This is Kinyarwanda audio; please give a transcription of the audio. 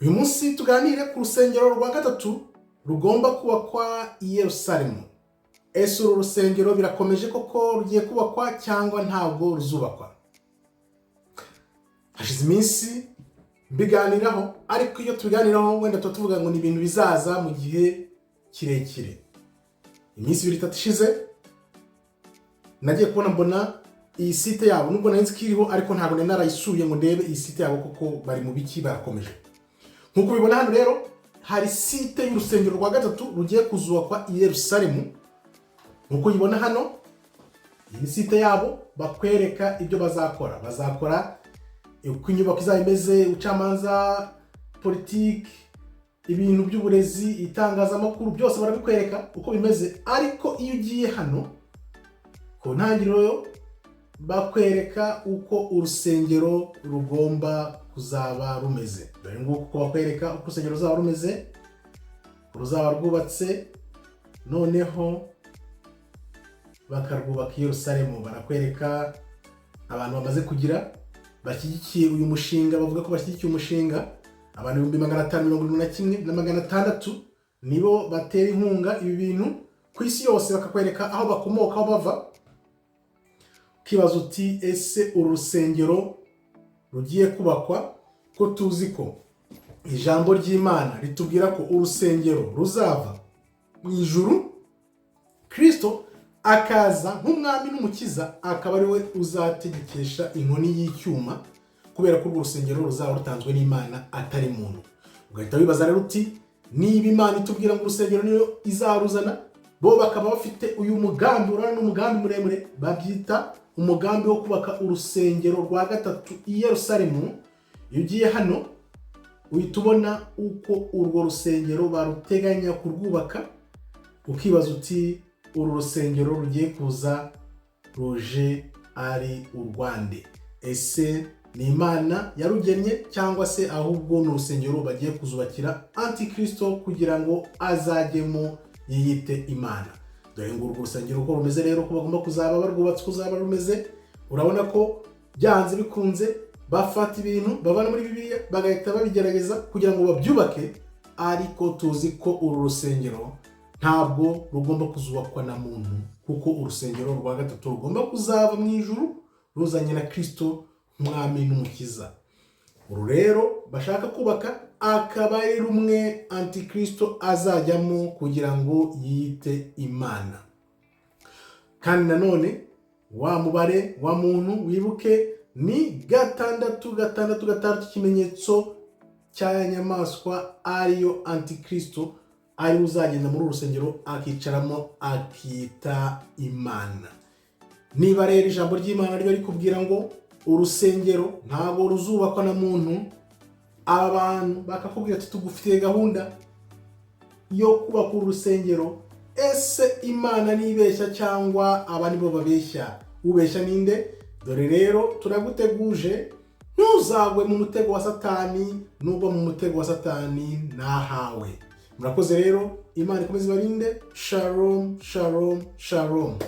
Uyu munsi tuganire ku rusengero rwa gatatu rugomba kubakwa i Yerusalemu. Ese uru rusengero birakomeje koko rugiye kubakwa cyangwa ntabwo ruzubakwa? Hashize iminsi mbiganiraho, ariko iyo tubiganiraho wenda tuvuga ngo ni ibintu bizaza mu gihe kirekire. Iminsi 2-3 ishize nagiye kubona mbona iyi site yabo, nubwo nari nzi ko iriho ariko ntabwo nari narayisuye ngo ndebe iyi site yabo koko bari mu biki barakomeje. Nkuko bibona hano rero hari site y'urusengero rwa gatatu rugiye kuzubakwa i Yerusalemu. Nkuko ubibona hano iyi site yabo bakwereka ibyo bazakora uko inyubako izaba imeze, ubucamanza, politiki, ibintu by'uburezi, itangazamakuru, byose barabikwereka uko bimeze. Ariko iyo ugiye hano ku ntangiriro bakwereka uko urusengero rugomba kuzaba rumeze. Dore nguko uko bakwereka uko urusengero ruzaba rumeze, ruzaba rwubatse, noneho bakarwubaka i Yerusalemu. Barakwereka abantu bamaze kugira bashyigikiye uyu mushinga, bavuga ko bashyigikiye umushinga. Abantu 571,600 nibo batera inkunga ibi bintu ku isi yose, bakakwereka aho bakomoka, aho bava. Kibazo uti ese uru rusengero rugiye kubakwa, ko tuzi ko ijambo ry'Imana ritubwira ko urusengero ruzava mu ijuru, Kristo akaza nk'umwami n'umukiza, akaba ari we uzategekesha inkoni y'icyuma, kubera ko urwo rusengero ruzaba rutanzwe n'Imana atari muntu. Ugahita wibaza rero uti niba Imana itubwira ngo urusengero niyo izaruzana, bo bakaba bafite uyu mugambi, urana n'umugambi muremure, babyita umugambi wo kubaka urusengero rwa gatatu i Yerusalemu. Iyo ugiye hano uhita ubona uko urwo rusengero baruteganya kurwubaka, ukibaza uti uru rusengero rugiye kuza ruje ari urwande? Ese ni Imana yarugennye cyangwa se ahubwo ni urusengero bagiye kuzubakira Antikristo kugira ngo azajyemo yiyite Imana? Dore ngo urwo rusengero uko rumeze rero, ko bagomba kuzaba barwubatse, kuzaba rumeze, urabona ko byanze bikunze bafata ibintu bavana muri Bibiliya bagahita babigerageza kugira ngo babyubake. Ariko tuzi ko uru rusengero ntabwo rugomba kuzubakwa na muntu, kuko urusengero rwa gatatu rugomba kuzava mu ijuru ruzanye na Kristo umwami n'umukiza. Uru rero bashaka kubaka akaba ari rumwe Antikristo azajyamo kugira ngo yiyite Imana. Kandi nanone wa mubare wa muntu wibuke ni 666, ikimenyetso cya nyamaswa ariyo Antikristo, ari uzagenda muri urusengero akicaramo akita Imana. Niba rero ijambo ry'Imana riba rikubwira ngo urusengero ntabwo ruzubakwa na muntu, abantu bakakubwira ati tugufitiye gahunda yo kubaka urusengero, ese Imana nibeshya cyangwa aba nibo babeshya? Ubeshya ninde? Dore rero turaguteguje, ntuzagwe mu mutego wa Satani, nubwo mu mutego wa Satani nahawe. Murakoze rero, Imana ikomeze ibarinde. Shalom, shalom, shalom.